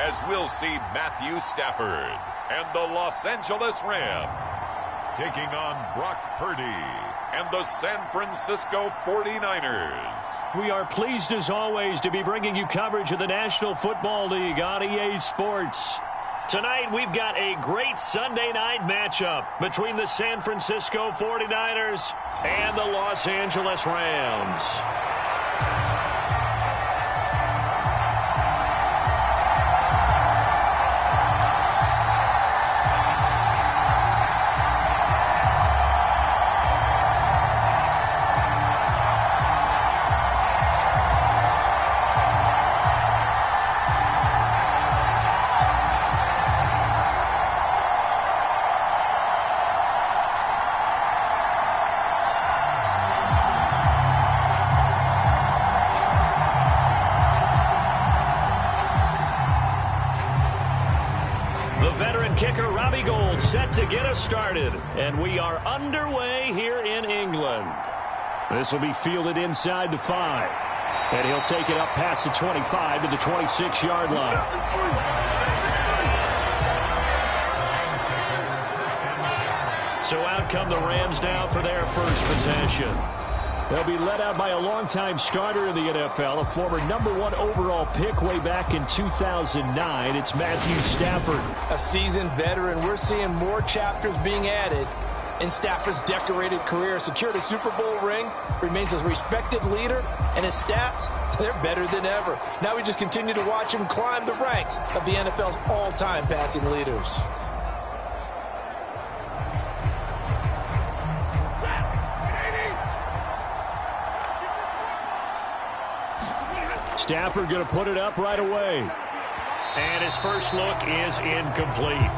as we'll see Matthew Stafford and the Los Angeles Rams taking on Brock Purdy and the San Francisco 49ers. We are pleased as always to be bringing you coverage of the National Football League on EA Sports. Tonight we've got a great Sunday night matchup between the San Francisco 49ers and the Los Angeles Rams. Set to get us started, and we are underway here in England. This will be fielded inside the 5, and he'll take it up past the 25 to the 26-yard line. So out come the Rams now for their first possession. They'll be led out by a longtime starter in the NFL, a former #1 overall pick way back in 2009. It's Matthew Stafford. A seasoned veteran. We're seeing more chapters being added in Stafford's decorated career. Secured a Super Bowl ring, remains a respected leader, and his stats, they're better than ever. Now we just continue to watch him climb the ranks of the NFL's all-time passing leaders. Stafford going to put it up right away. And his first look is incomplete.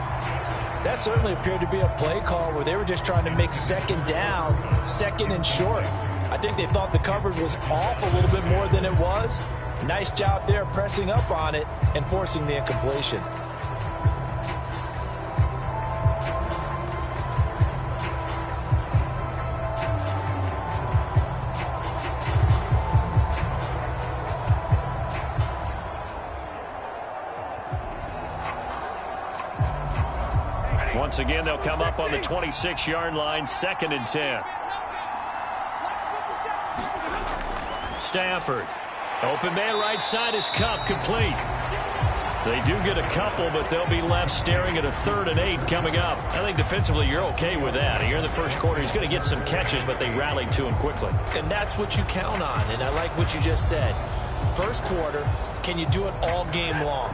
That certainly appeared to be a play call where they were just trying to make second down, second and short. I think they thought the coverage was off a little bit more than it was. Nice job there pressing up on it and forcing the incompletion. Once again, they'll come up on the 26-yard line, 2nd and 10. Stafford. Open man right side is Cup, complete. They do get a couple, but they'll be left staring at a 3rd and 8 coming up. I think defensively you're okay with that. Here in the first quarter, he's going to get some catches, but they rallied to him quickly. And that's what you count on, and I like what you just said. First quarter, can you do it all game long?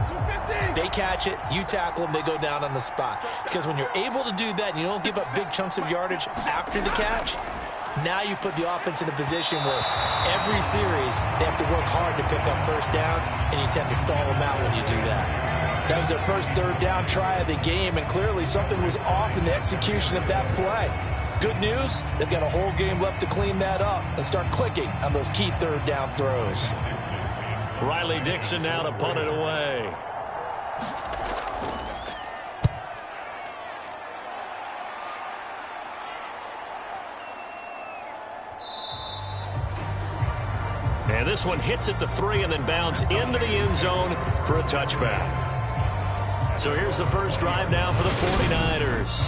They catch it, you tackle them, they go down on the spot. Because when you're able to do that and you don't give up big chunks of yardage after the catch, now you put the offense in a position where every series they have to work hard to pick up first downs, and you tend to stall them out when you do that. That was their first 3rd down try of the game, and clearly something was off in the execution of that play. Good news, they've got a whole game left to clean that up and start clicking on those key 3rd down throws. Riley Dixon now to punt it away. And this one hits at the 3 and then bounds into the end zone for a touchback. So here's the first drive now for the 49ers.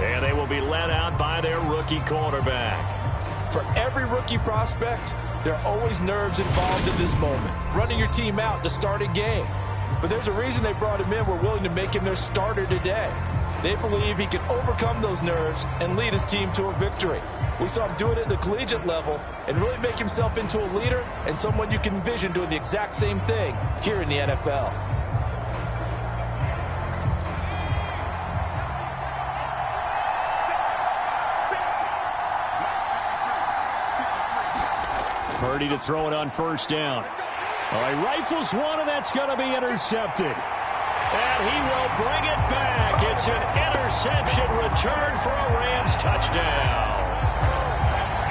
And they will be led out by their rookie quarterback. For every rookie prospect, there are always nerves involved in this moment. Running your team out to start a game. But there's a reason they brought him in. We're willing to make him their starter today. They believe he can overcome those nerves and lead his team to a victory. We saw him do it at the collegiate level and really make himself into a leader and someone you can envision doing the exact same thing here in the NFL. Purdy to throw it on first down. All right, rifles one, and that's going to be intercepted. And he will bring it back. It's an interception return for a Rams touchdown.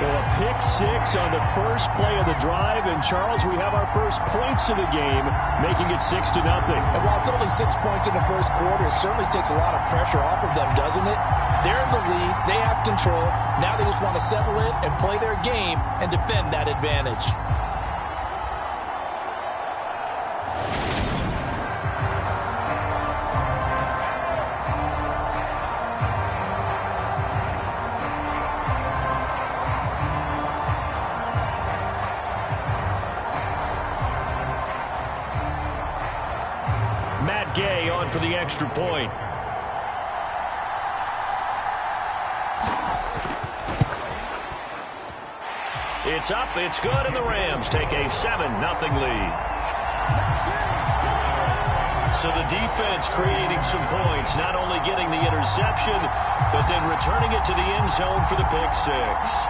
Well, a pick six on the first play of the drive. And, Charles, we have our first points of the game, making it 6-0. And while it's only 6 points in the first quarter, it certainly takes a lot of pressure off of them, doesn't it? They're in the lead. They have control. Now they just want to settle in and play their game and defend that advantage. for the extra point. It's up, it's good, and the Rams take a 7-0 lead. So the defense creating some points, not only getting the interception, but then returning it to the end zone for the pick six.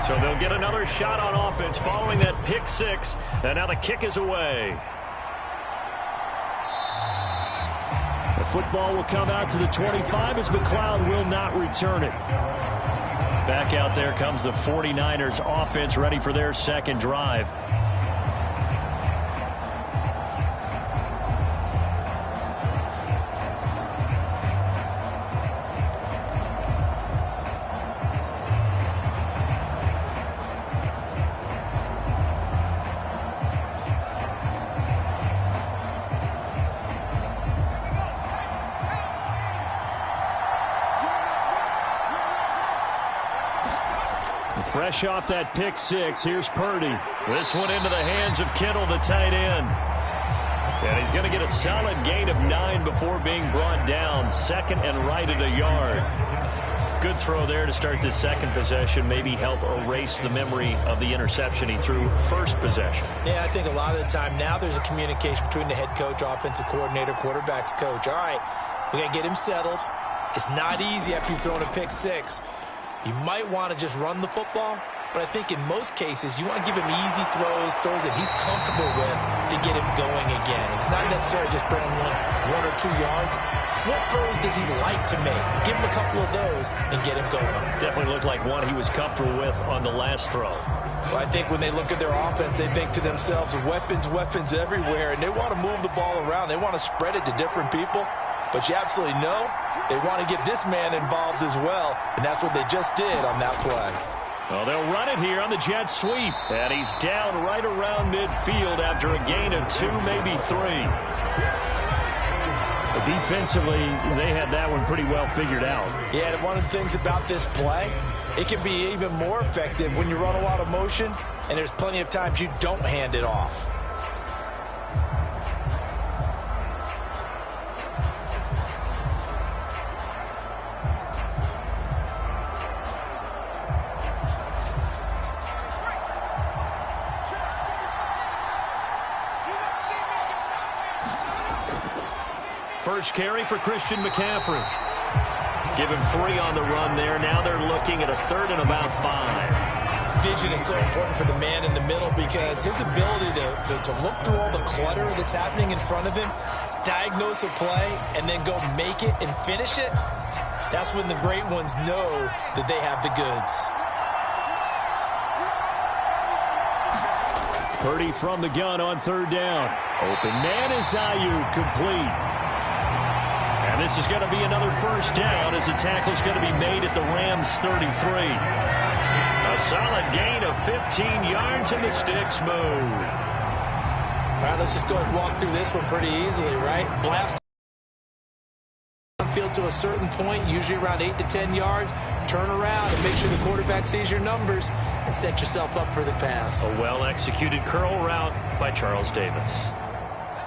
So they'll get another shot on offense following that pick six, and now the kick is away. The football will come out to the 25 as McLeod will not return it. Back out there comes the 49ers offense ready for their second drive. Fresh off that pick six, here's Purdy. This one into the hands of Kittle, the tight end. And he's going to get a solid gain of 9 before being brought down. Second and right at a yard. Good throw there to start this second possession. Maybe help erase the memory of the interception he threw first possession. Yeah, I think a lot of the time now there's a communication between the head coach, offensive coordinator, quarterback's coach. All right, we got to get him settled. It's not easy after you've thrown a pick six. You might want to just run the football, but I think in most cases you want to give him easy throws that he's comfortable with to get him going again. It's not necessarily just throwing one or 2 yards. What throws does he like to make? Give him a couple of those and get him going. Definitely looked like one he was comfortable with on the last throw. Well, I think when they look at their offense, they think to themselves, weapons everywhere, and they want to move the ball around. They want to spread it to different people. But you absolutely know they want to get this man involved as well, and that's what they just did on that play. Well, they'll run it here on the jet sweep, and he's down right around midfield after a gain of 2, maybe 3. But defensively, they had that one pretty well figured out. Yeah, and one of the things about this play, it can be even more effective when you run a lot of motion, and there's plenty of times you don't hand it off. First carry for Christian McCaffrey. Give him 3 on the run there. Now they're looking at a 3rd and about 5. Vision is so important for the man in the middle because his ability to look through all the clutter that's happening in front of him, diagnose a play, and then go make it and finish it, that's when the great ones know that they have the goods. Purdy from the gun on 3rd down. Open man is Ayuk, complete. And this is going to be another first down as the tackle's going to be made at the Rams' 33. A solid gain of 15 yards and the sticks move. All right, let's just go ahead and walk through this one pretty easily, right? Blast field to a certain point, usually around 8 to 10 yards. Turn around and make sure the quarterback sees your numbers and set yourself up for the pass. A well-executed curl route by Charles Davis.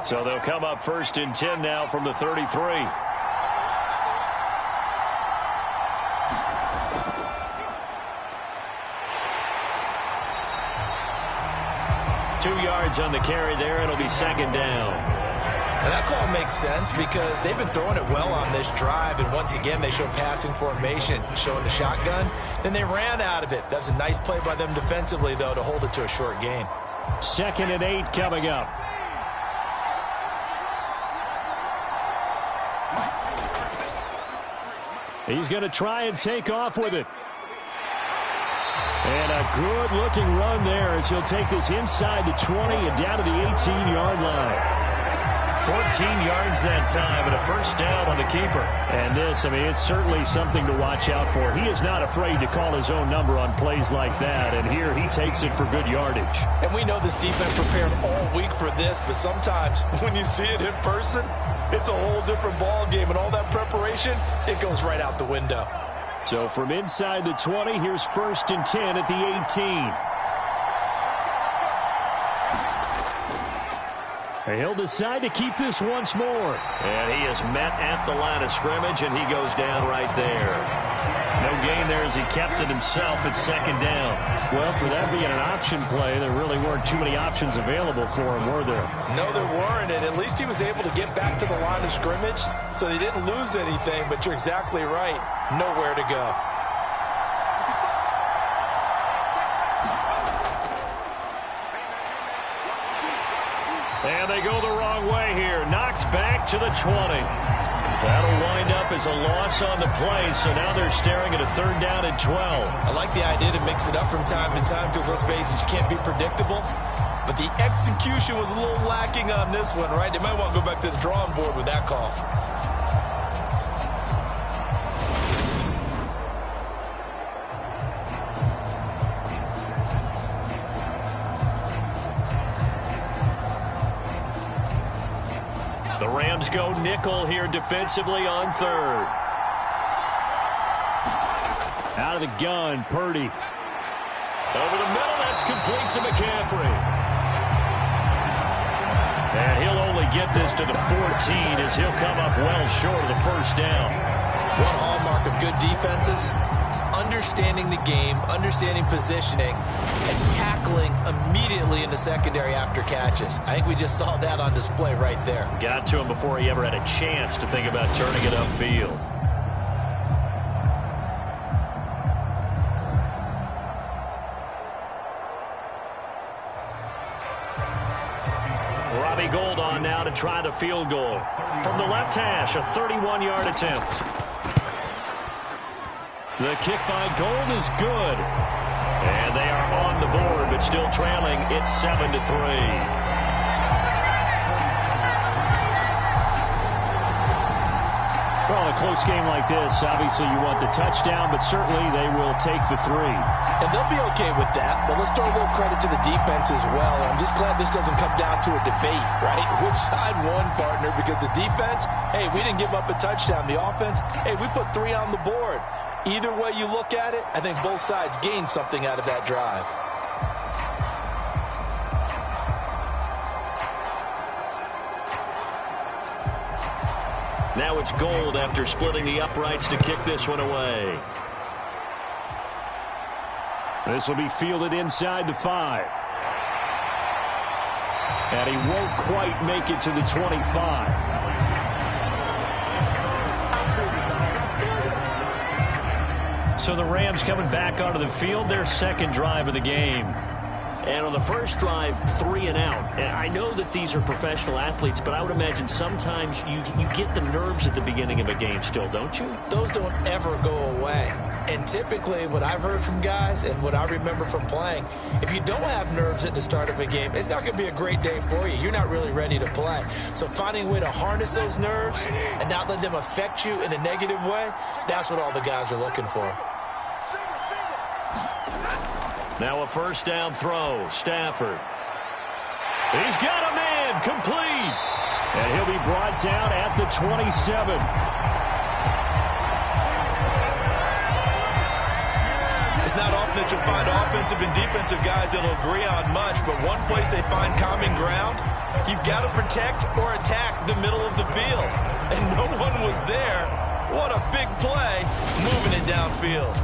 So they'll come up 1st and 10 now from the 33. On the carry there, it'll be 2nd down. And that call makes sense because they've been throwing it well on this drive, and once again they show passing formation, showing the shotgun. Then they ran out of it. That's a nice play by them defensively, though, to hold it to a short gain. 2nd and 8 coming up. He's going to try and take off with it. And a good-looking run there as he'll take this inside the 20 and down to the 18-yard line. 14 yards that time and a first down on the keeper. And this, I mean, it's certainly something to watch out for. He is not afraid to call his own number on plays like that, and here he takes it for good yardage. And we know this defense prepared all week for this, but sometimes when you see it in person, it's a whole different ball game, and all that preparation, it goes right out the window. So from inside the 20, here's 1st and 10 at the 18. He'll decide to keep this once more. And he is met at the line of scrimmage, and he goes down right there. No gain there as he kept it himself at 2nd down. Well, for that being an option play, there really weren't too many options available for him, were there? No, there weren't, and at least he was able to get back to the line of scrimmage, so they didn't lose anything, but you're exactly right. Nowhere to go. And they go the wrong way here. Knocked back to the 20. That'll wind up as a loss on the play, so now they're staring at a 3rd down and 12. I like the idea to mix it up from time to time because, let's face it, you can't be predictable. But the execution was a little lacking on this one, right? They might want to go back to the drawing board with that call. The Rams go nickel here defensively on 3rd. Out of the gun, Purdy. Over the middle, that's complete to McCaffrey. And he'll only get this to the 14 as he'll come up well short of the 1st down. One hallmark of good defenses is understanding the game, understanding positioning, and tackling immediately in the secondary after catches. I think we just saw that on display right there. Got to him before he ever had a chance to think about turning it upfield. Robbie Gould on now to try the field goal. From the left hash, a 31-yard attempt. The kick by Gould is good. And they are on the board, but still trailing. It's 7-3. Well, in a close game like this, obviously you want the touchdown, but certainly they will take the 3. And they'll be okay with that, but let's throw a little credit to the defense as well. I'm just glad this doesn't come down to a debate, right? Which side won, partner? Because the defense, hey, we didn't give up a touchdown. The offense, hey, we put 3 on the board. Either way you look at it, I think both sides gained something out of that drive. Now it's Gould after splitting the uprights to kick this one away. This will be fielded inside the 5. And he won't quite make it to the 25. So the Rams coming back onto the field, their 2nd drive of the game. And on the first drive, 3 and out. And I know that these are professional athletes, but I would imagine sometimes you get the nerves at the beginning of a game still, don't you? Those don't ever go away. And typically what I've heard from guys and what I remember from playing, if you don't have nerves at the start of a game, it's not going to be a great day for you. You're not really ready to play. So finding a way to harness those nerves and not let them affect you in a negative way, that's what all the guys are looking for. Now a 1st down throw. Stafford. He's got a man. Complete. And he'll be brought down at the 27. It's not often that you'll find offensive and defensive guys that'll agree on much, but one place they find common ground, you've got to protect or attack the middle of the field. And no one was there. What a big play, moving it downfield.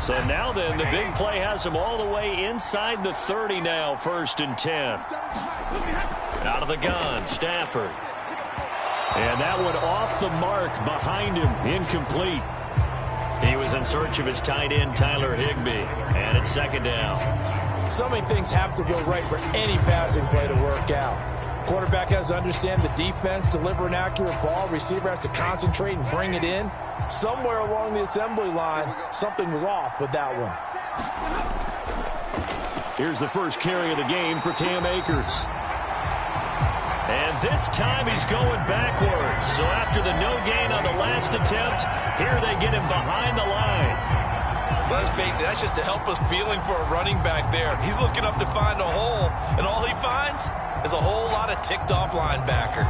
So now then, the big play has him all the way inside the 30 now, 1st and 10. Out of the gun, Stafford. And that one off the mark behind him, incomplete. He was in search of his tight end, Tyler Higbee, and it's 2nd down. So many things have to go right for any passing play to work out. Quarterback has to understand the defense, deliver an accurate ball. Receiver has to concentrate and bring it in. Somewhere along the assembly line, something was off with that one. Here's the first carry of the game for Cam Akers. And this time he's going backwards. So after the no gain on the last attempt, here they get him behind the line. Let's face it, that's just a helpless feeling for a running back there. He's looking up to find a hole, and all he finds is a whole lot of ticked-off linebacker.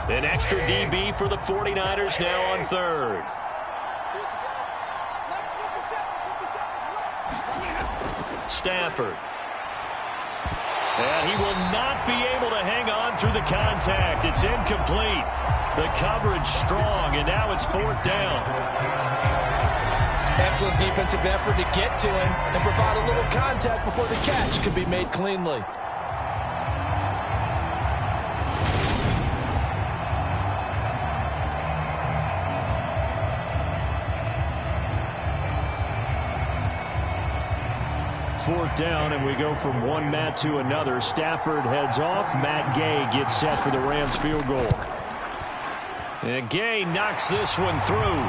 An extra DB for the 49ers now on third. Stafford. And he will not be able to hang on through the contact. It's incomplete. The coverage strong, and now it's fourth down. Excellent defensive effort to get to him and provide a little contact before the catch can be made cleanly. Fourth down, and we go from one Matt to another. Stafford heads off. Matt Gay gets set for the Rams field goal. And Gay knocks this one through.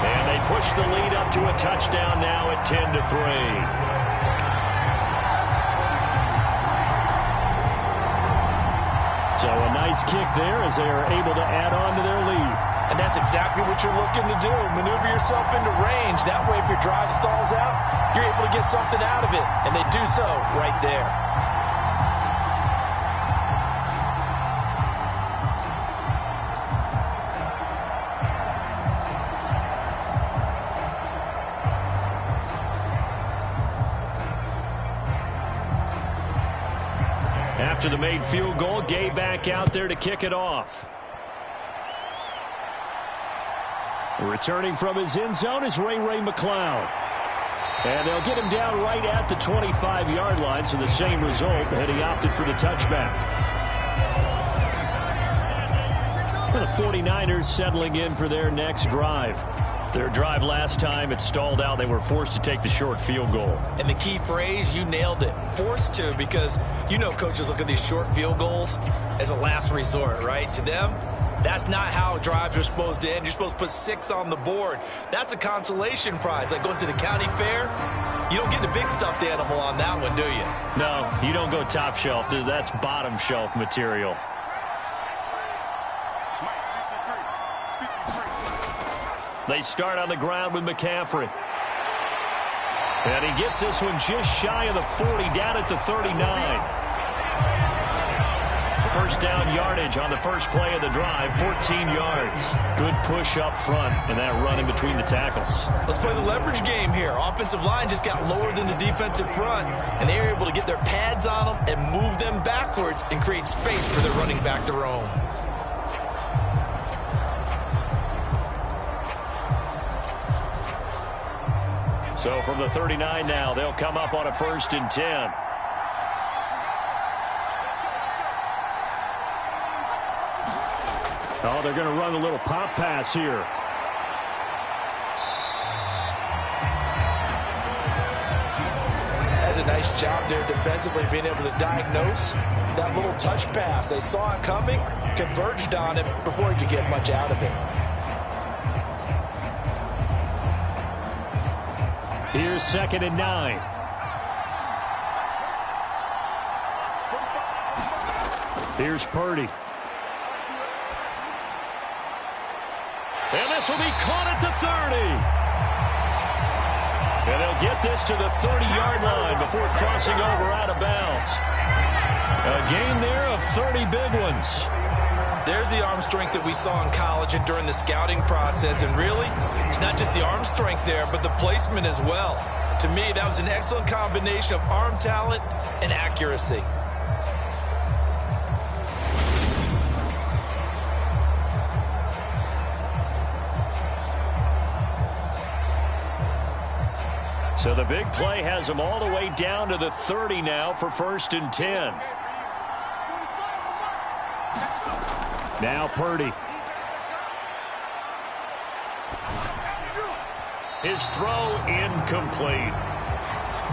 And they push the lead up to a touchdown now at 10-3. So a nice kick there as they are able to add on to their lead. And that's exactly what you're looking to do. Maneuver yourself into range. That way, if your drive stalls out, you're able to get something out of it. And they do so right there. After the made field goal, Gay back out there to kick it off. Returning from his end zone is Ray McCloud. And they'll get him down right at the 25-yard line, so the same result, and he opted for the touchback. And the 49ers settling in for their next drive. Their drive last time, it stalled out. They were forced to take the short field goal. And the key phrase, you nailed it. Forced to, because you know coaches look at these short field goals as a last resort, right? To them, that's not how drives are supposed to end. You're supposed to put 6 on the board. That's a consolation prize. Like going to the county fair, you don't get the big stuffed animal on that one, do you? No, you don't go top shelf. That's bottom shelf material. They start on the ground with McCaffrey. And he gets this one just shy of the 40, down at the 39. First down yardage on the first play of the drive, 14 yards. Good push up front, and that run in between the tackles. Let's play the leverage game here. Offensive line just got lower than the defensive front, and they were able to get their pads on them and move them backwards and create space for their running back to roam. So from the 39 now, they'll come up on a 1st and 10. Oh, they're going to run a little pop pass here. That's a nice job there defensively, being able to diagnose that little touch pass. They saw it coming, converged on it before he could get much out of it. Here's 2nd and 9. Here's Purdy. And this will be caught at the 30. And they'll get this to the 30-yard line before crossing over out of bounds. A gain there of 30 big ones. There's the arm strength that we saw in college and during the scouting process. And really, it's not just the arm strength there, but the placement as well. To me, that was an excellent combination of arm talent and accuracy. So the big play has them all the way down to the 30 now for 1st and 10. Now Purdy. His throw incomplete.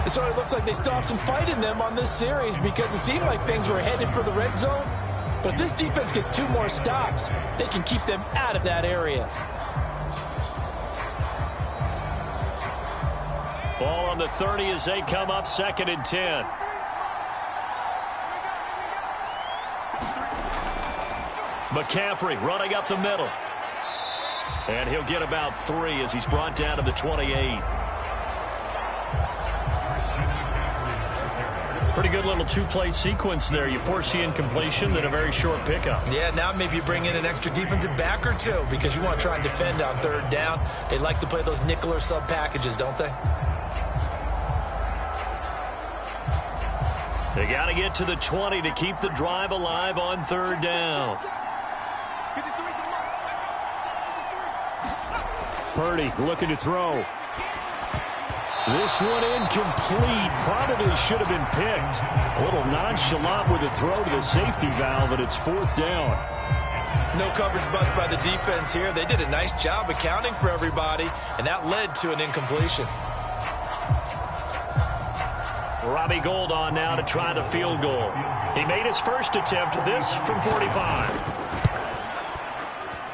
It sort of looks like they stopped some fight in them on this series because it seemed like things were headed for the red zone. But if this defense gets 2 more stops, they can keep them out of that area. Ball on the 30 as they come up 2nd and 10. McCaffrey running up the middle. And he'll get about 3 as he's brought down to the 28. Pretty good little 2-play sequence there. You force the incompletion, then a very short pickup. Yeah, now maybe you bring in an extra defensive back or 2 because you want to try and defend on 3rd down. They like to play those nickel or sub packages, don't they? They got to get to the 20 to keep the drive alive on 3rd down. Purdy looking to throw. This one incomplete. Probably should have been picked. A little nonchalant with the throw to the safety valve, and it's 4th down. No coverage bust by the defense here. They did a nice job accounting for everybody, and that led to an incompletion. Robbie Gould on now to try the field goal. He made his first attempt, this from 45.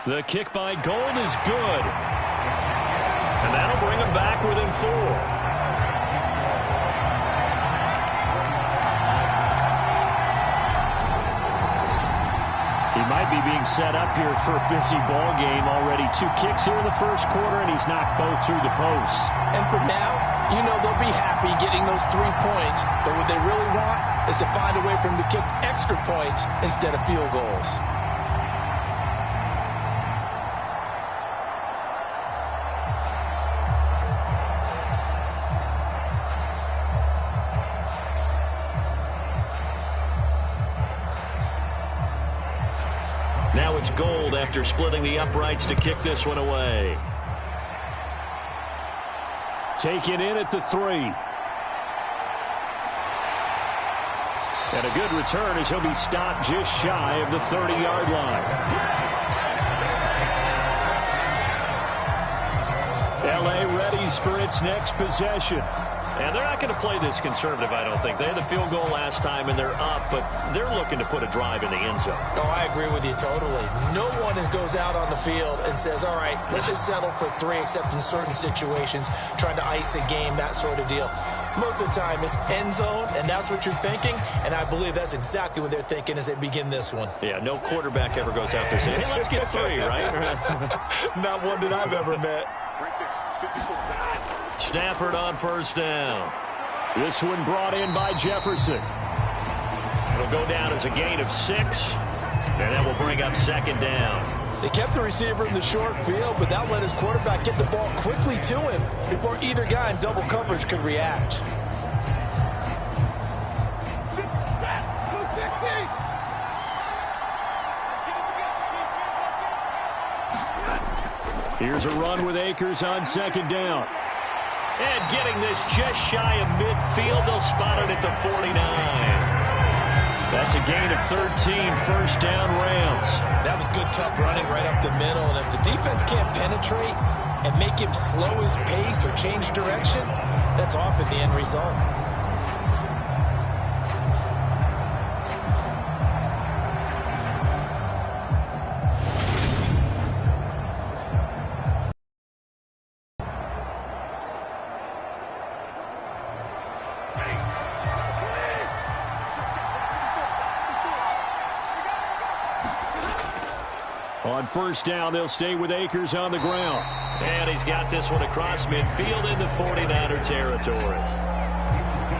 The kick by Gould is good. And that'll bring him back within 4. He might be being set up here for a busy ball game already. 2 kicks here in the first quarter, and he's knocked both through the posts. And for now, you know they'll be happy getting those 3 points, but what they really want is to find a way for them to kick extra points instead of field goals. Now it's Gould after splitting the uprights to kick this one away. Taken in at the 3. And a good return as he'll be stopped just shy of the 30-yard line. L.A. readies for its next possession. And they're not going to play this conservative, I don't think. They had the field goal last time, and they're up, but they're looking to put a drive in the end zone. Oh, I agree with you totally. No one goes out on the field and says, all right, let's just settle for 3, except in certain situations, trying to ice a game, that sort of deal. Most of the time, it's end zone, and that's what you're thinking, and I believe that's exactly what they're thinking as they begin this one. Yeah, no quarterback ever goes out there saying, hey, let's get 3, right? Not one that I've ever met. Stafford on 1st down. This one brought in by Jefferson. It'll go down as a gain of 6, and that will bring up 2nd down. They kept the receiver in the short field, but that let his quarterback get the ball quickly to him before either guy in double coverage could react. Here's a run with Akers on 2nd down. And getting this just shy of midfield, they'll spot it at the 49. That's a gain of 13, 1st down Rams. That was good, tough running right up the middle. And if the defense can't penetrate and make him slow his pace or change direction, that's often the end result. On 1st down, they'll stay with Akers on the ground. And he's got this one across midfield into 49er territory.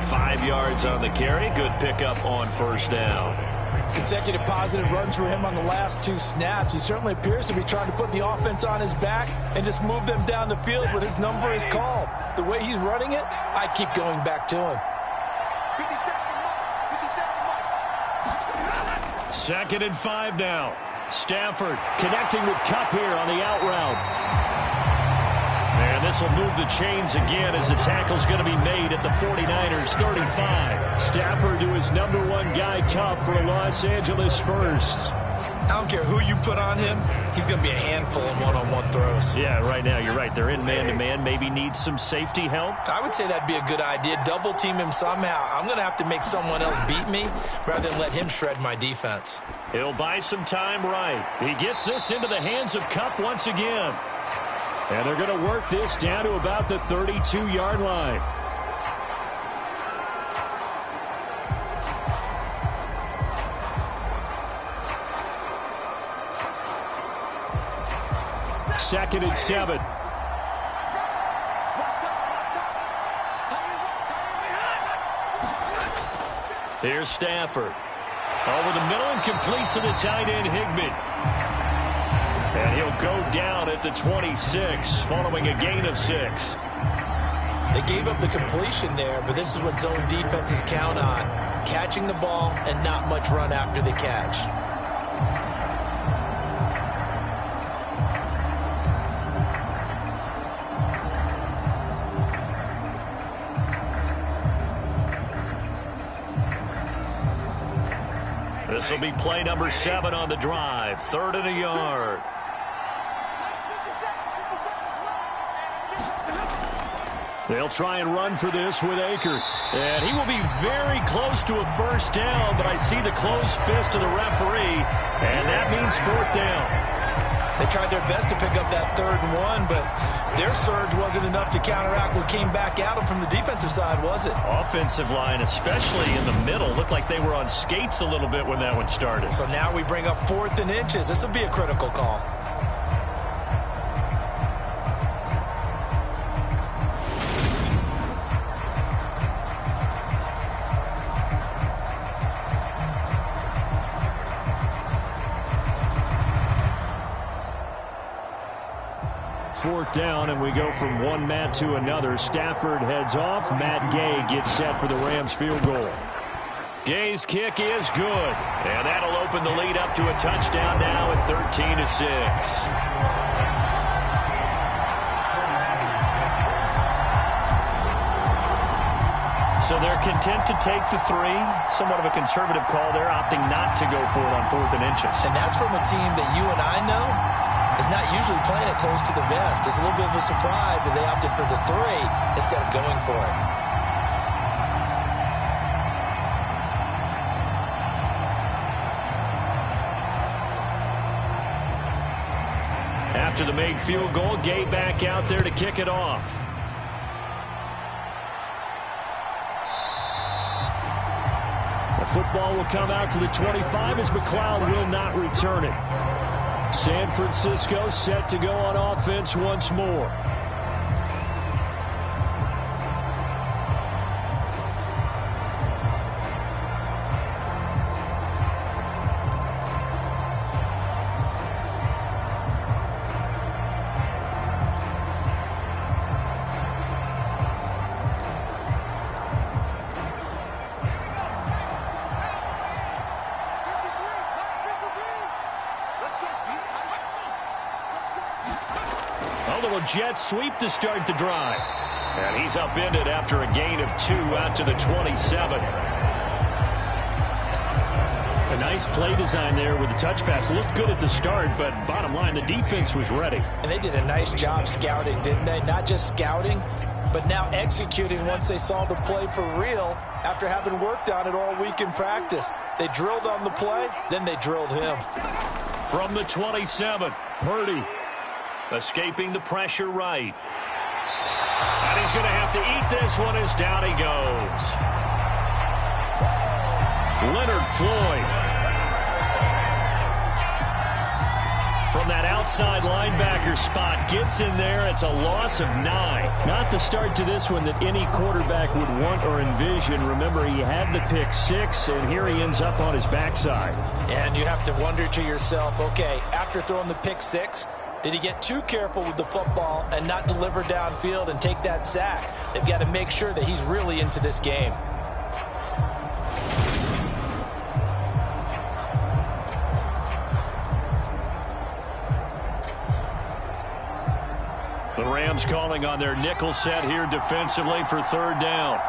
5 yards on the carry. Good pickup on 1st down. Consecutive positive runs for him on the last 2 snaps. He certainly appears to be trying to put the offense on his back and just move them down the field when his number is called. The way he's running it, I keep going back to him. 2nd and 5 now. Stafford connecting with Kupp here on the out route. And this will move the chains again as the tackle's going to be made at the 49ers 35. Stafford to his #1 guy, Kupp, for a Los Angeles first. I don't care who you put on him, he's going to be a handful in one-on-one throws. Yeah, right now you're right. They're in man-to-man. Maybe need some safety help. I would say that'd be a good idea. Double team him somehow. I'm going to have to make someone else beat me rather than let him shred my defense. He'll buy some time right. He gets this into the hands of Cup once again. And they're going to work this down to about the 32-yard line. Second and 7. Here's Stafford. Over the middle and complete to the tight end, Higbee. And he'll go down at the 26 following a gain of 6. They gave up the completion there, but this is what zone defenses count on. Catching the ball and not much run after the catch. This will be play number 7 on the drive. 3rd and a yard. They'll try and run for this with Akers. And he will be very close to a first down, but I see the closed fist of the referee, and that means 4th down. They tried their best to pick up that 3rd and 1, but their surge wasn't enough to counteract what came back at them from the defensive side, was it? Offensive line, especially in the middle, looked like they were on skates a little bit when that one started. So now we bring up 4th and inches. This will be a critical call. Fourth down, and we go from one Matt to another. Stafford heads off. Matt Gay gets set for the Rams field goal. Gay's kick is good, and that'll open the lead up to a touchdown now at 13-6. So they're content to take the 3. Somewhat of a conservative call there, opting not to go for it on 4th and inches. And that's from a team that you and I know is not usually playing it close to the vest. It's a little bit of a surprise that they opted for the 3 instead of going for it. After the made field goal, Gay back out there to kick it off. The football will come out to the 25 as McLeod will not return it. San Francisco set to go on offense once more. Jet sweep to start the drive. And he's upended after a gain of 2 out to the 27. A nice play design there with the touch pass. Looked good at the start, but bottom line, the defense was ready. And they did a nice job scouting, didn't they? Not just scouting, but now executing once they saw the play for real after having worked on it all week in practice. They drilled on the play, then they drilled him. From the 27, Purdy. Escaping the pressure right. And he's going to have to eat this one as down he goes. Leonard Floyd. From that outside linebacker spot, gets in there. It's a loss of 9. Not the start to this one that any quarterback would want or envision. Remember, he had the pick 6, and here he ends up on his backside. And you have to wonder to yourself, okay, after throwing the pick 6, did he get too careful with the football and not deliver downfield and take that sack? They've got to make sure that he's really into this game. The Rams calling on their nickel set here defensively for 3rd down.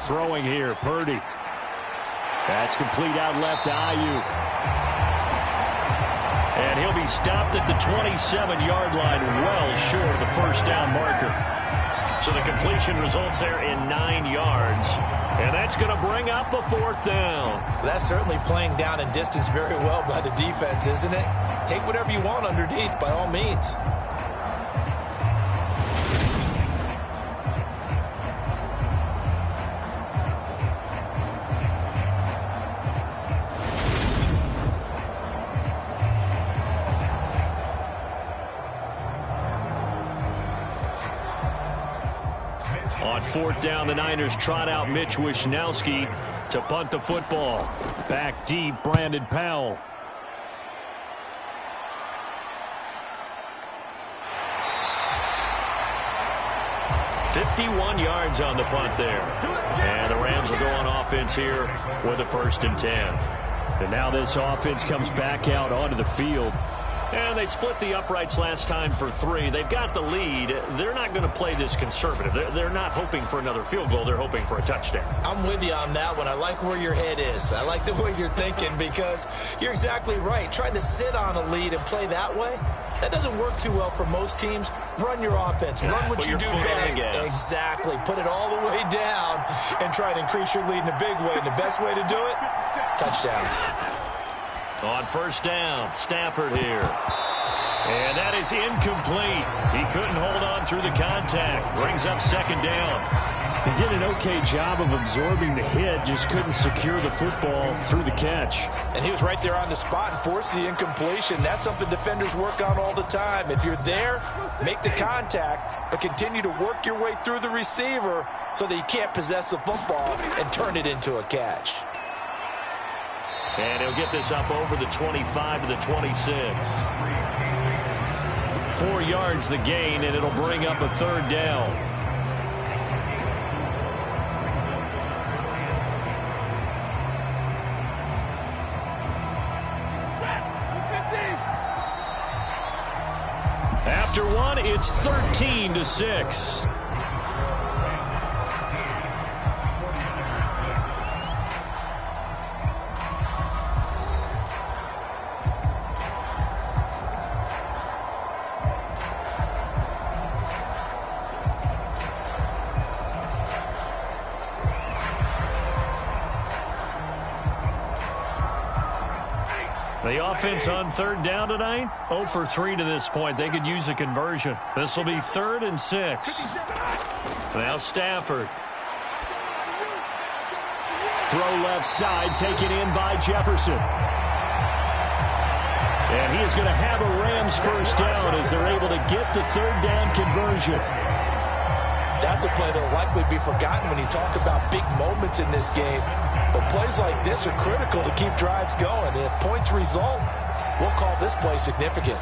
Throwing here, Purdy. That's complete out left to Ayuk. And he'll be stopped at the 27-yard line, well short of the first down marker. So the completion results there in 9 yards. And that's going to bring up a 4th down. That's certainly playing down in distance very well by the defense, isn't it? Take whatever you want underneath, by all means. On 4th down, the Niners trot out Mitch Wishnowsky to punt the football. Back deep, Brandon Powell. "51 yards on the punt there. And the Rams will go on offense here with a 1st and 10. And now this offense comes back out onto the field. And they split the uprights last time for 3. They've got the lead. They're not going to play this conservative. They're not hoping for another field goal. They're hoping for a touchdown. I'm with you on that one. I like where your head is. I like the way you're thinking because you're exactly right. Trying to sit on a lead and play that way, that doesn't work too well for most teams. Run your offense. Run what you do best. Exactly. Put it all the way down and try to increase your lead in a big way. And the best way to do it, touchdowns. On 1st down, Stafford here. And that is incomplete. He couldn't hold on through the contact. Brings up 2nd down. He did an okay job of absorbing the hit, just couldn't secure the football through the catch. And he was right there on the spot and forced the incompletion. That's something defenders work on all the time. If you're there, make the contact, but continue to work your way through the receiver so that you can't possess the football and turn it into a catch. And he'll get this up over the 25 to the 26. 4 yards the gain, and it'll bring up a 3rd down. After 1, it's 13-6. The offense on 3rd down tonight, 0 for 3 to this point. They could use a conversion. This will be 3rd and 6. Now Stafford. Throw left side, taken in by Jefferson. And he is going to have a Rams 1st down as they're able to get the 3rd down conversion. That's a play that will likely be forgotten when you talk about big moments in this game. But plays like this are critical to keep drives going. And if points result, we'll call this play significant.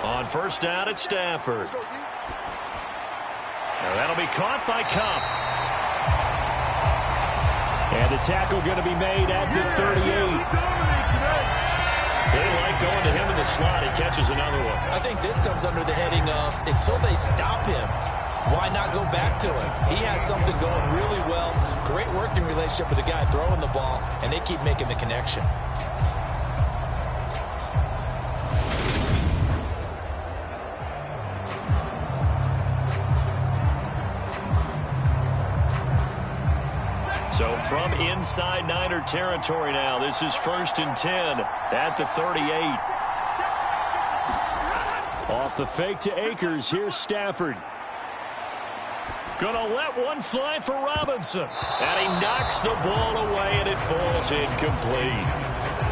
On 1st down at Stafford. Now that'll be caught by Kupp. And the tackle going to be made at the 38. They like going to him in the slot. He catches another one. I think this comes under the heading of until they stop him, why not go back to him? He has something going really well. Great working relationship with the guy throwing the ball, and they keep making the connection. So from inside Niner territory now, this is 1st and 10 at the 38. Off the fake to Akers, here's Stafford. Gonna let one fly for Robinson. And he knocks the ball away, and it falls incomplete.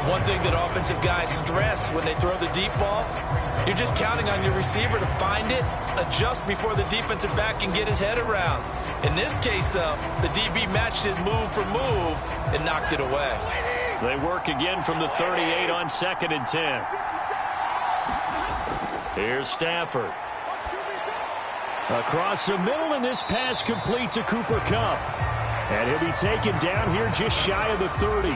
One thing that offensive guys stress when they throw the deep ball, you're just counting on your receiver to find it, adjust before the defensive back can get his head around. In this case, though, the DB matched it move for move and knocked it away. They work again from the 38 on 2nd and 10. Here's Stafford. Across the middle, and this pass complete to Cooper Kupp. And he'll be taken down here just shy of the 30.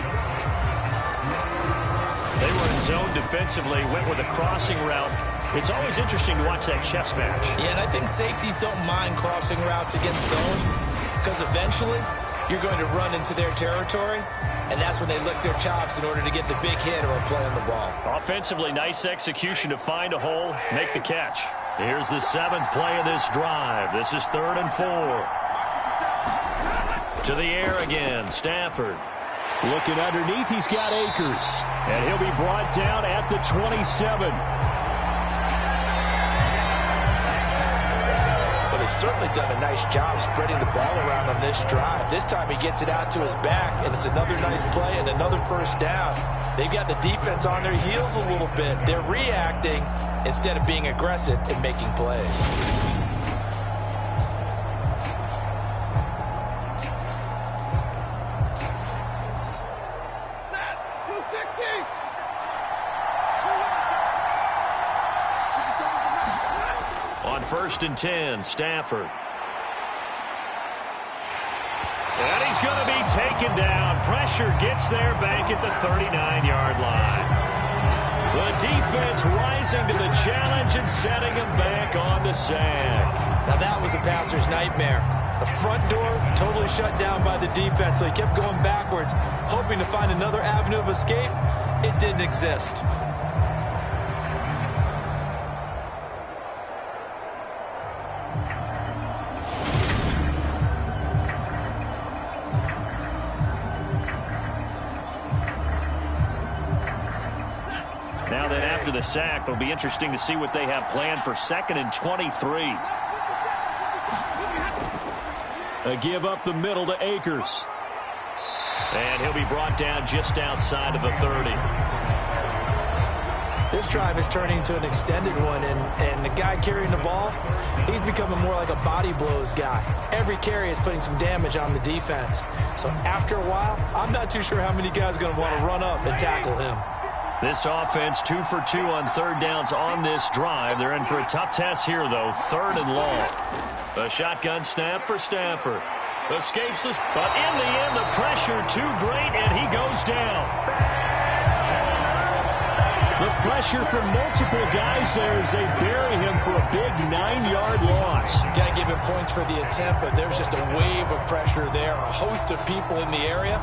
They were in zone defensively, went with a crossing route. It's always interesting to watch that chess match. Yeah, and I think safeties don't mind crossing routes against zone because eventually you're going to run into their territory, and that's when they lick their chops in order to get the big hit or a play on the ball. Offensively, nice execution to find a hole, make the catch. Here's the 7th play of this drive. This is 3rd and 4. To the air again, Stafford. Looking underneath, he's got Akers. And he'll be brought down at the 27. Well, they've certainly done a nice job spreading the ball around on this drive. This time he gets it out to his back, and it's another nice play and another first down. They've got the defense on their heels a little bit. They're reacting instead of being aggressive and making plays. On 1st and 10, Stafford. And he's going to be taken down. Pressure gets there back at the 39-yard line. The defense rising to the challenge and setting him back on the sack. Now that was a passer's nightmare. The front door totally shut down by the defense, so he kept going backwards, hoping to find another avenue of escape. It didn't exist. Now then, after the sack, it'll be interesting to see what they have planned for 2nd and 23. A give up the middle to Akers. And he'll be brought down just outside of the 30. This drive is turning into an extended one, and the guy carrying the ball, he's becoming more like a body blows guy. Every carry is putting some damage on the defense. So after a while, I'm not too sure how many guys are going to want to run up and tackle him. This offense 2 for 2 on 3rd downs on this drive. They're in for a tough test here, though. 3rd and long. A shotgun snap for Stafford. Escapes this, but in the end, the pressure too great, and he goes down. The pressure from multiple guys there as they bury him for a big 9-yard loss. Got to give him points for the attempt, but there's just a wave of pressure there. A host of people in the area.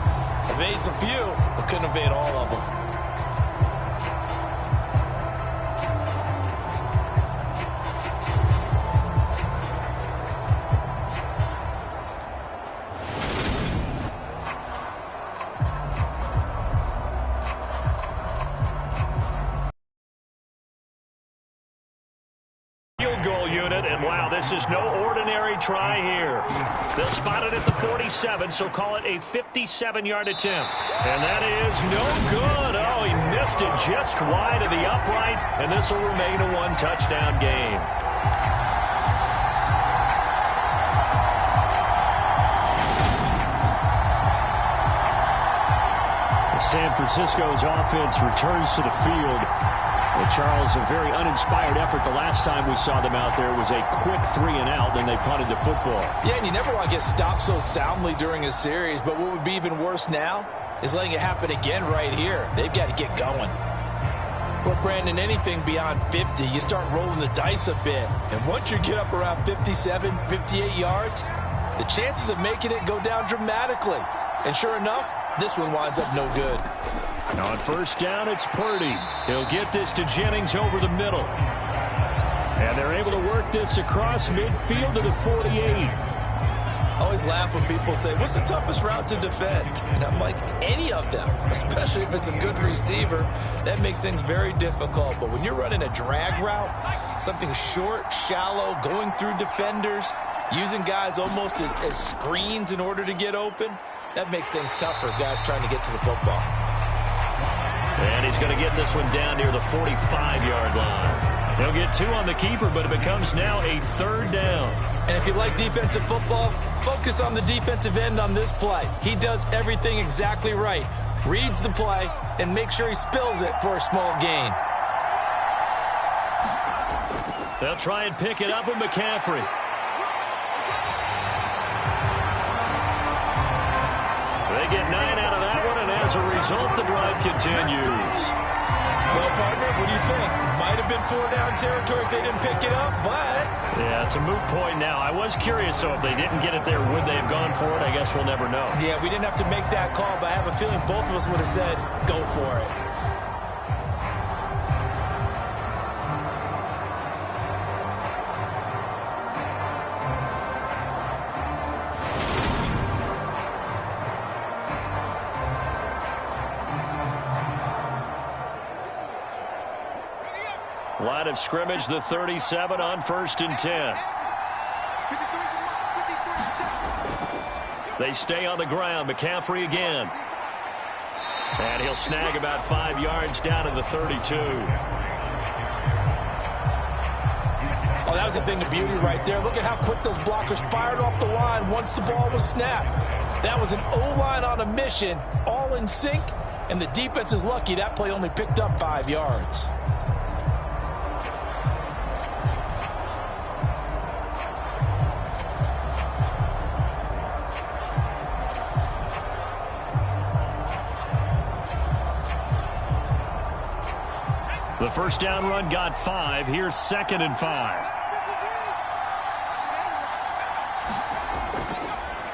Evades a few, but couldn't evade all of them. This is no ordinary try here. They'll spot it at the 47, so call it a 57-yard attempt. And that is no good. Oh, he missed it just wide of the upright, and this will remain a 1-touchdown game. San Francisco's offense returns to the field. Well, Charles, a very uninspired effort. The last time we saw them out there was a quick 3-and-out, then they punted the football. Yeah, and you never want to get stopped so soundly during a series, but what would be even worse now is letting it happen again right here. They've got to get going. Well, Brandon, anything beyond 50, you start rolling the dice a bit. And once you get up around 57, 58 yards, the chances of making it go down dramatically. And sure enough, this one winds up no good. And on 1st down, it's Purdy. He'll get this to Jennings over the middle. And they're able to work this across midfield to the 48. I always laugh when people say, what's the toughest route to defend? And I'm like, any of them, especially if it's a good receiver. That makes things very difficult. But when you're running a drag route, something short, shallow, going through defenders, using guys almost as screens in order to get open, that makes things tough for guys trying to get to the football. And he's going to get this one down near the 45-yard line. He'll get 2 on the keeper, but it becomes now a 3rd down. And if you like defensive football, focus on the defensive end on this play. He does everything exactly right. Reads the play and makes sure he spills it for a small gain. They'll try and pick it up with McCaffrey. They get 9 out of that one, and as a result, the drive continues. Well, partner, what do you think? Might have been 4-down territory if they didn't pick it up, but... Yeah, it's a moot point now. I was curious, so if they didn't get it there, would they have gone for it? I guess we'll never know. Yeah, we didn't have to make that call, but I have a feeling both of us would have said, go for it. Line of scrimmage, the 37 on 1st and 10. They stay on the ground. McCaffrey again. And he'll snag about 5 yards down to the 32. Oh, that was a thing of beauty right there. Look at how quick those blockers fired off the line once the ball was snapped. That was an O-line on a mission, all in sync, and the defense is lucky that play only picked up 5 yards. The first down run got 5. Here's 2nd and 5.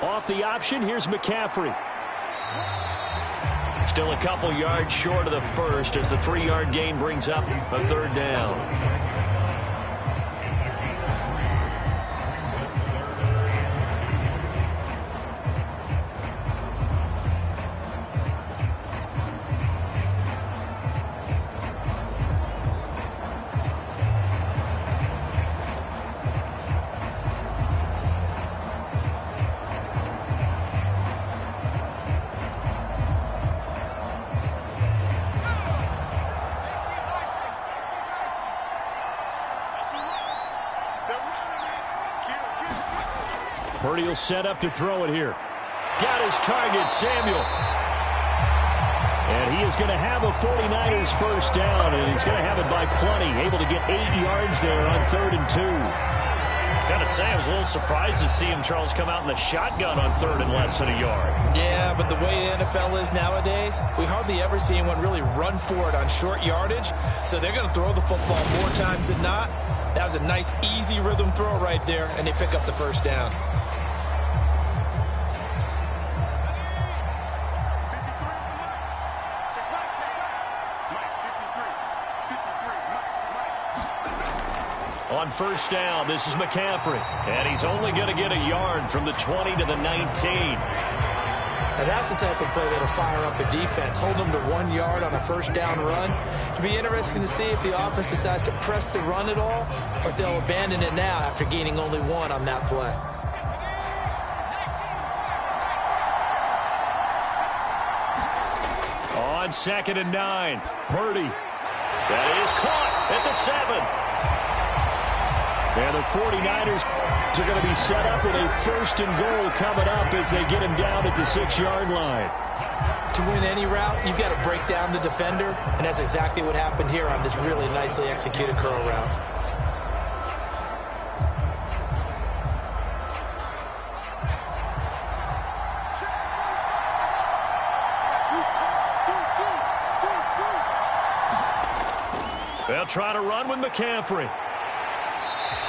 Off the option, here's McCaffrey. Still a couple yards short of the first as the 3-yard gain brings up a 3rd down. Purdy will set up to throw it here. Got his target, Samuel. And he is going to have a 49ers first down, and he's going to have it by plenty. Able to get 8 yards there on 3rd and 2. Got to say, I was a little surprised to see him, Charles, come out in the shotgun on 3rd and less than a yard. Yeah, but the way the NFL is nowadays, we hardly ever see anyone really run for it on short yardage. So they're going to throw the football more times than not. That was a nice, easy rhythm throw right there, and they pick up the first down. On first down, this is McCaffrey. And he's only going to get a yard from the 20 to the 19. And that's the type of play that'll fire up the defense. Hold them to 1 yard on a first down run. It'll be interesting to see if the offense decides to press the run at all, or if they'll abandon it now after gaining only 1 on that play. On 2nd and 9, Purdy. That is caught at the 7. And the 49ers are going to be set up with a 1st and goal coming up as they get him down at the 6-yard line. To win any route, you've got to break down the defender, and that's exactly what happened here on this really nicely executed curl route. They'll try to run with McCaffrey.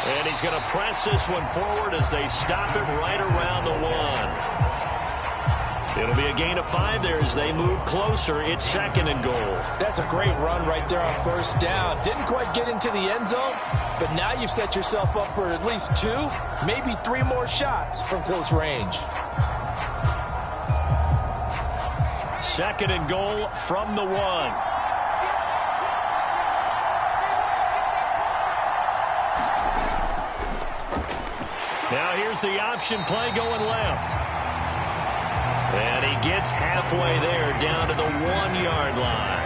And he's going to press this one forward as they stop him right around the 1. It'll be a gain of 5 there as they move closer. It's 2nd and goal. That's a great run right there on first down. Didn't quite get into the end zone, but now you've set yourself up for at least 2, maybe 3 more shots from close range. 2nd and goal from the 1. Now here's the option play going left. And he gets halfway there down to the 1-yard line.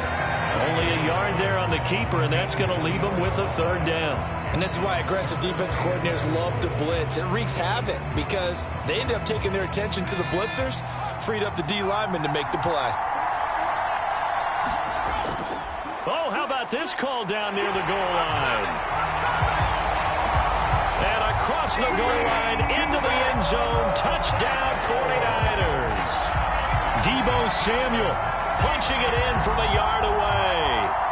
Only a yard there on the keeper, and that's going to leave him with a 3rd down. And this is why aggressive defense coordinators love to blitz. It wreaks havoc because they end up taking their attention to the blitzers, freed up the D lineman to make the play. Oh, how about this call down near the goal line? And across the goal line into the end zone. Touchdown 49ers. Deebo Samuel punching it in from a yard away.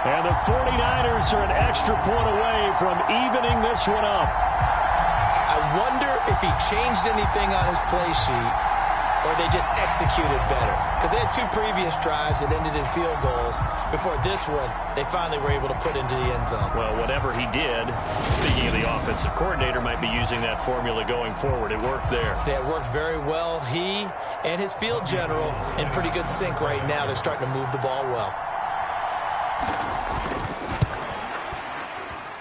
And the 49ers are an extra point away from evening this one up. I wonder if he changed anything on his play sheet or they just executed better. Because they had 2 previous drives that ended in field goals. Before this one, they finally were able to put into the end zone. Well, whatever he did, speaking of the offensive coordinator, might be using that formula going forward. It worked there. Yeah, it worked very well. He and his field general in pretty good sync right now. They're starting to move the ball well.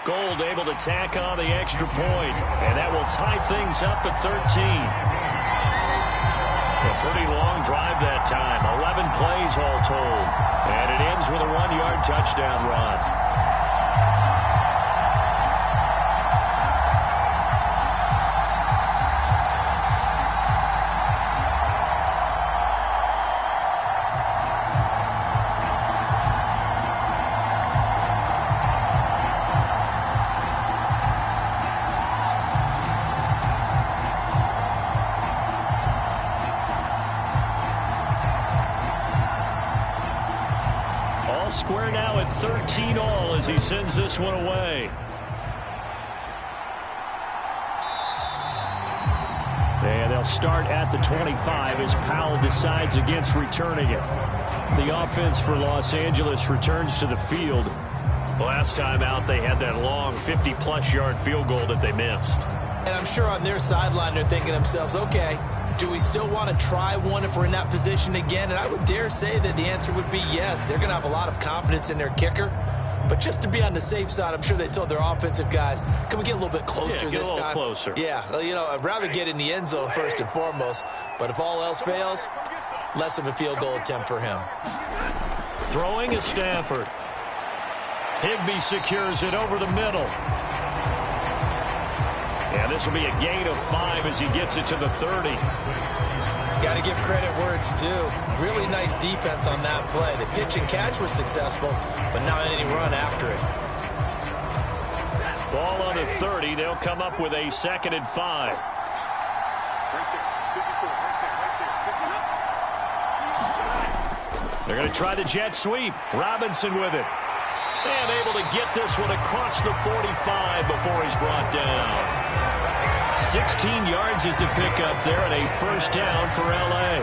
Gold able to tack on the extra point, and that will tie things up at 13. A pretty long drive that time. 11 plays all told. And it ends with a 1-yard touchdown run. Square now at 13 all as he sends this one away. And they'll start at the 25 as Powell decides against returning it. The offense for Los Angeles returns to the field. Last time out, they had that long 50-plus yard field goal that they missed. And I'm sure on their sideline they're thinking to themselves, okay, do we still want to try one if we're in that position again? And I would dare say that the answer would be yes. They're going to have a lot of confidence in their kicker. But just to be on the safe side, I'm sure they told their offensive guys, can we get a little bit closer this time? Get a little closer. Yeah, well, you know, I'd rather get in the end zone first and foremost. But if all else fails, less of a field goal attempt for him. Throwing is Stafford. Higbee secures it over the middle. And this will be a gain of 5 as he gets it to the 30. Got to give credit where it's due. Really nice defense on that play. The pitch and catch was successful, but not any run after it. Ball on the 30. They'll come up with a 2nd and 5. They're going to try the jet sweep. Robinson with it. And able to get this one across the 45 before he's brought down. 16 yards is the pickup there and a first down for L.A.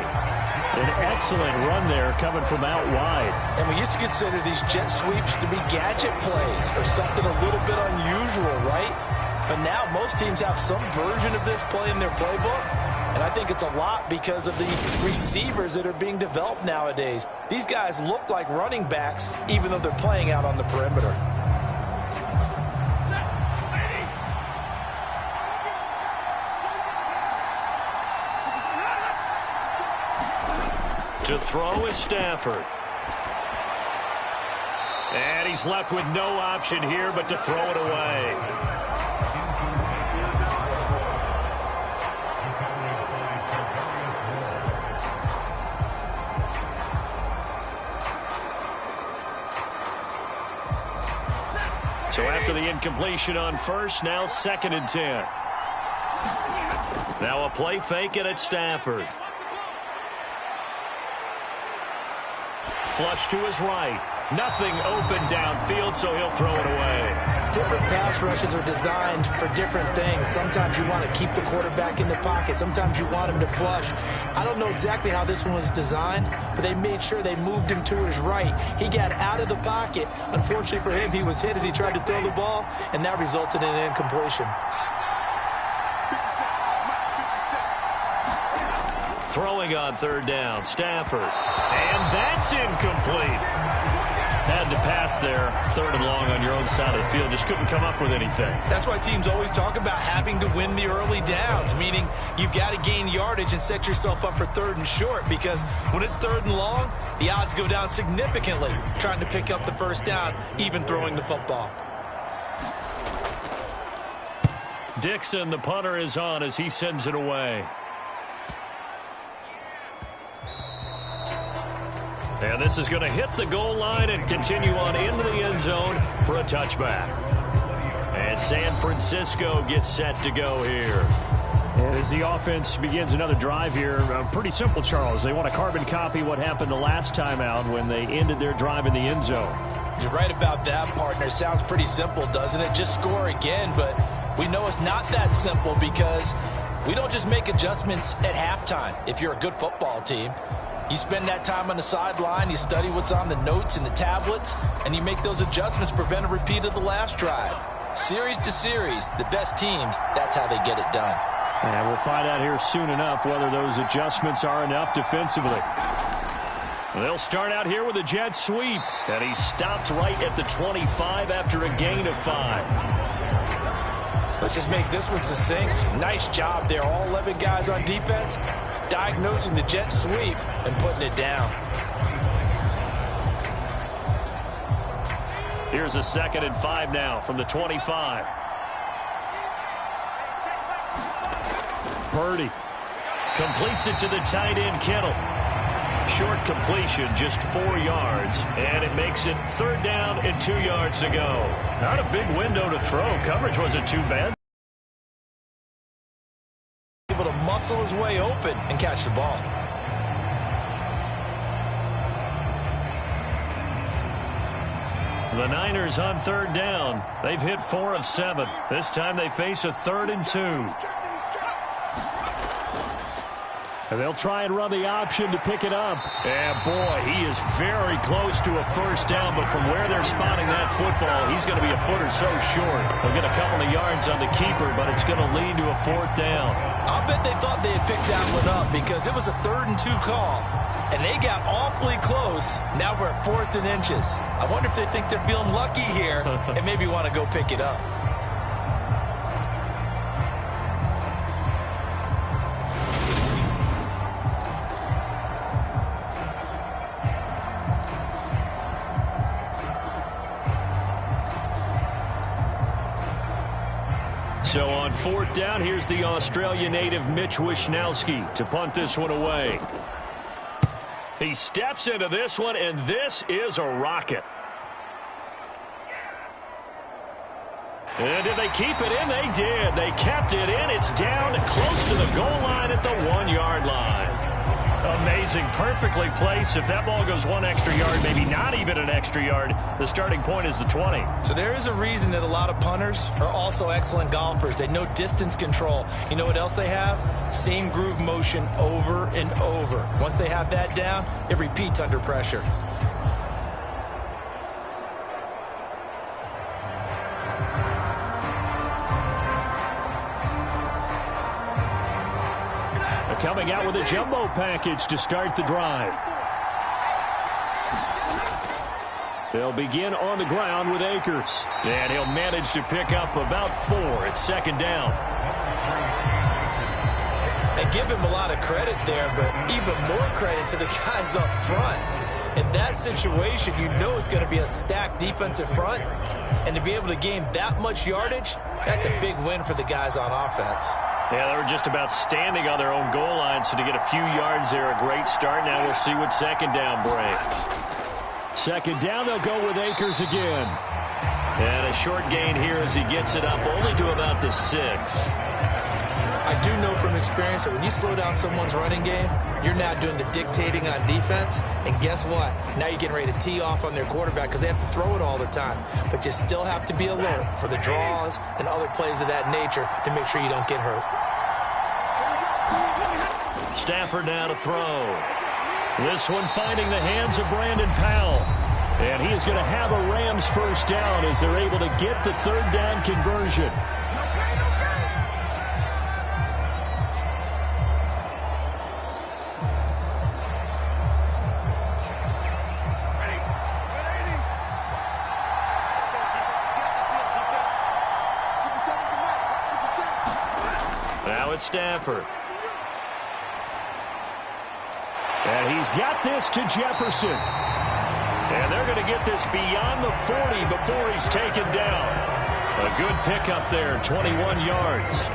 An excellent run there coming from out wide. And we used to consider these jet sweeps to be gadget plays or something a little bit unusual, right? But now most teams have some version of this play in their playbook. And I think it's a lot because of the receivers that are being developed nowadays. These guys look like running backs even though they're playing out on the perimeter. To throw is Stafford. And he's left with no option here but to throw it away. So after the incompletion on first, now 2nd and 10. Now a play fake and it's Stafford. Flush to his right. Nothing open downfield, so he'll throw it away. Different pass rushes are designed for different things. Sometimes you want to keep the quarterback in the pocket. Sometimes you want him to flush. I don't know exactly how this one was designed, but they made sure they moved him to his right. He got out of the pocket. Unfortunately for him, he was hit as he tried to throw the ball, and that resulted in an incompletion. Throwing on 3rd down, Stafford. And that's incomplete. Had to pass there, 3rd and long on your own side of the field. Just couldn't come up with anything. That's why teams always talk about having to win the early downs, meaning you've got to gain yardage and set yourself up for 3rd and short, because when it's 3rd and long, the odds go down significantly trying to pick up the first down, even throwing the football. Dixon, the punter, is on as he sends it away. And this is going to hit the goal line and continue on into the end zone for a touchback. And San Francisco gets set to go here. And as the offense begins another drive here, pretty simple, Charles. They want to carbon copy what happened the last time out when they ended their drive in the end zone. You're right about that, partner. Sounds pretty simple, doesn't it? Just score again, but we know it's not that simple because we don't just make adjustments at halftime. If you're a good football team, you spend that time on the sideline, you study what's on the notes and the tablets, and you make those adjustments to prevent a repeat of the last drive. Series to series, the best teams, that's how they get it done. And we'll find out here soon enough whether those adjustments are enough defensively. They'll start out here with a jet sweep. And he stopped right at the 25 after a gain of 5. Let's just make this one succinct. Nice job there. All 11 guys on defense diagnosing the jet sweep and putting it down. Here's a 2nd and 5 now from the 25. Purdy completes it to the tight end, Kittle. Short completion, just 4 yards, and it makes it 3rd down and 2 yards to go. Not a big window to throw. Coverage wasn't too bad. Able to muscle his way open and catch the ball. The Niners on 3rd down. They've hit 4 of 7. This time they face a 3rd and 2. And they'll try and run the option to pick it up. And, boy, he is very close to a 1st down, but from where they're spotting that football, he's going to be a foot or so short. They'll get a couple of yards on the keeper, but it's going to lead to a 4th down. I'll bet they thought they had picked that one up because it was a 3rd and 2 call, and they got awfully close. Now we're at 4th and inches. I wonder if they think they're feeling lucky here and maybe want to go pick it up. So on 4th down, here's the Australia native Mitch Wishnowsky to punt this one away. He steps into this one, and this is a rocket. And did they keep it in? They did. They kept it in. It's down close to the goal line at the 1-yard line. Amazing. Perfectly placed. If that ball goes 1 extra yard, maybe not even an extra yard, the starting point is the 20. So there is a reason that a lot of punters are also excellent golfers. They know distance control. You know what else they have? Same groove motion over and over. Once they have that down, it repeats under pressure. Coming out with a jumbo package to start the drive. They'll begin on the ground with Akers. And he'll manage to pick up about 4 at 2nd down. And give him a lot of credit there, but even more credit to the guys up front. In that situation, you know it's going to be a stacked defensive front. And to be able to gain that much yardage, that's a big win for the guys on offense. Yeah, they were just about standing on their own goal line, so to get a few yards there, a great start. Now we'll see what 2nd down brings. 2nd down, they'll go with Akers again. And a short gain here as he gets it up only to about the 6. I do know from experience that when you slow down someone's running game, you're now doing the dictating on defense. And guess what? Now you're getting ready to tee off on their quarterback because they have to throw it all the time. But you still have to be alert for the draws and other plays of that nature to make sure you don't get hurt. Stafford now to throw. This one finding the hands of Brandon Powell. And he is going to have a Rams 1st down as they're able to get the 3rd down conversion. Now it's Stafford. And he's got this to Jefferson. And they're going to get this beyond the 40 before he's taken down. A good pickup there, 21 yards.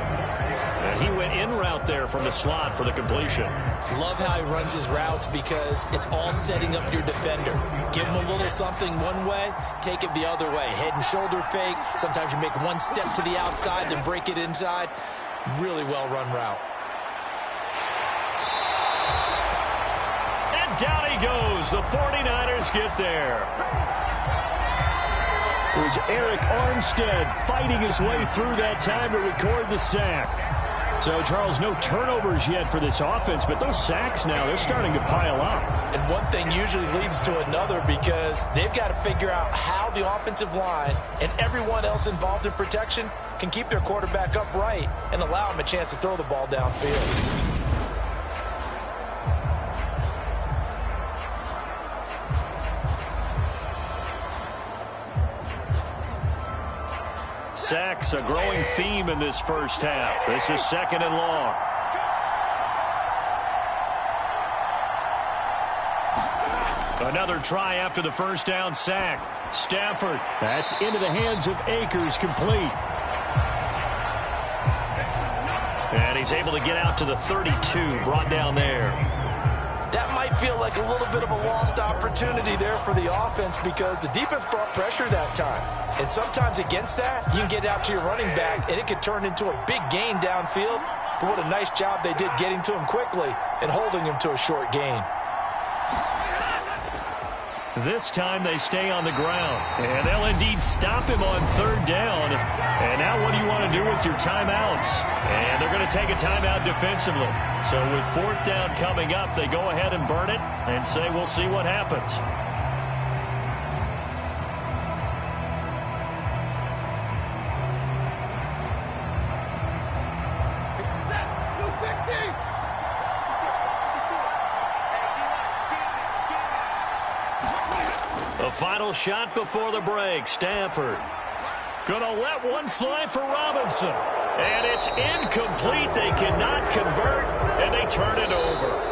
And he went in route there from the slot for the completion. Love how he runs his routes because it's all setting up your defender. Give him a little something one way, take it the other way. Head and shoulder fake. Sometimes you make one step to the outside, then break it inside. Really well-run route. And down he goes. The 49ers get there. It was Eric Armstead fighting his way through that time to record the sack. So, Charles, no turnovers yet for this offense, but those sacks now, they're starting to pile up. And one thing usually leads to another because they've got to figure out how the offensive line and everyone else involved in protection can keep their quarterback upright and allow him a chance to throw the ball downfield. Sacks, a growing theme in this first half. This is 2nd and long. Another try after the first down sack. Stafford, that's into the hands of Akers, complete. And he's able to get out to the 32, brought down there. That might feel like a little bit of a lost opportunity there for the offense because the defense brought pressure that time. And sometimes against that, you can get out to your running back, and it could turn into a big gain downfield. But what a nice job they did getting to him quickly and holding him to a short gain. This time they stay on the ground, and they'll indeed stop him on 3rd down. And now what do you want to do with your timeouts? And they're going to take a timeout defensively. So with 4th down coming up, they go ahead and burn it and say we'll see what happens. The final shot before the break. Stafford gonna let one fly for Robinson. And it's incomplete. They cannot convert, and they turn it over.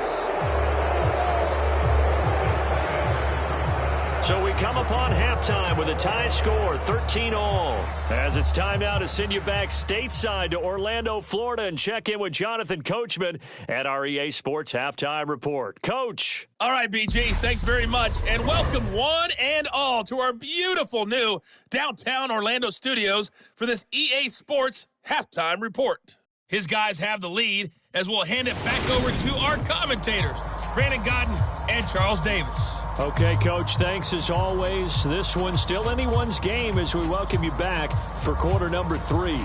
So we come upon halftime with a tie score, 13-all. As it's time now to send you back stateside to Orlando, Florida, and check in with Jonathan Coachman at our EA Sports Halftime Report. Coach. All right, BG, thanks very much. And welcome one and all to our beautiful new downtown Orlando studios for this EA Sports Halftime Report. His guys have the lead as we'll hand it back over to our commentators, Brandon Godden and Charles Davis. Okay, Coach, thanks as always. This one's still anyone's game as we welcome you back for quarter number 3.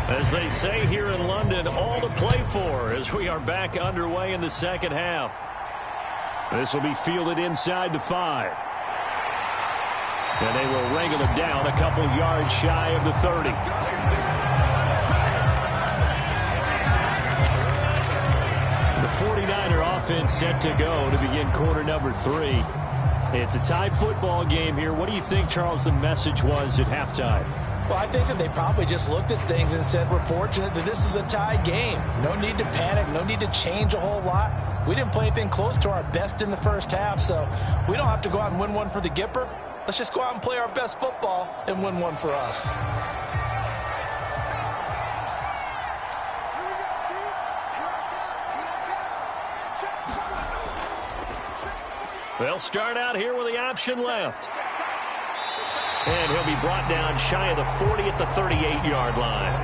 As they say here in London, all to play for as we are back underway in the second half. This will be fielded inside the 5. And they will wrangle it down a couple yards shy of the 30. The 49er offense set to go to begin quarter number 3. It's a tie football game here. What do you think, Charles, the message was at halftime? Well, I think that they probably just looked at things and said, we're fortunate that this is a tie game. No need to panic. No need to change a whole lot. We didn't play anything close to our best in the first half, so we don't have to go out and win one for the Gipper. Let's just go out and play our best football and win one for us. They'll start out here with the option left. And he'll be brought down shy of the 40 at the 38-yard line.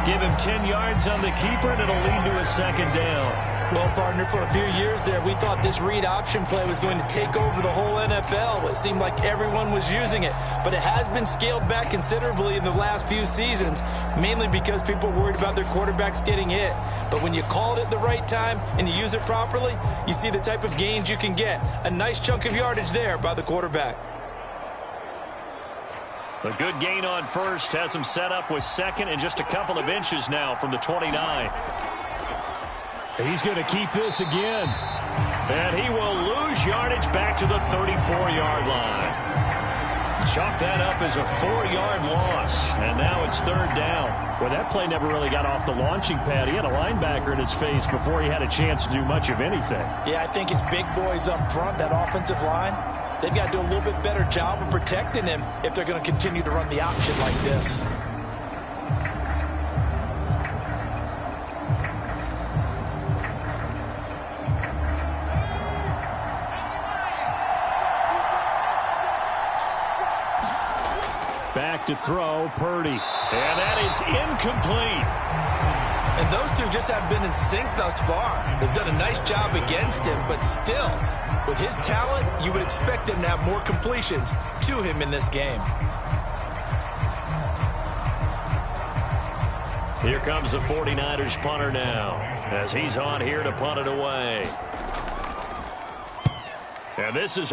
Give him 10 yards on the keeper, and it'll lead to a second down. Well, partner, for a few years there, we thought this read option play was going to take over the whole NFL. It seemed like everyone was using it. But it has been scaled back considerably in the last few seasons, mainly because people are worried about their quarterbacks getting hit. But when you call it at the right time and you use it properly, you see the type of gains you can get. A nice chunk of yardage there by the quarterback. A good gain on first has him set up with second and just a couple of inches now from the 29. He's going to keep this again. And he will lose yardage back to the 34-yard line. Chalk that up as a 4-yard loss, and now it's 3rd down. Well, that play never really got off the launching pad. He had a linebacker in his face before he had a chance to do much of anything. Yeah, I think his big boys up front, that offensive line, they've got to do a little bit better job of protecting him if they're going to continue to run the option like this. Back to throw, Purdy. And that is incomplete. And those two just haven't been in sync thus far. They've done a nice job against him, but still, with his talent, you would expect him to have more completions to him in this game. Here comes the 49ers punter now, as he's on here to punt it away. And this is a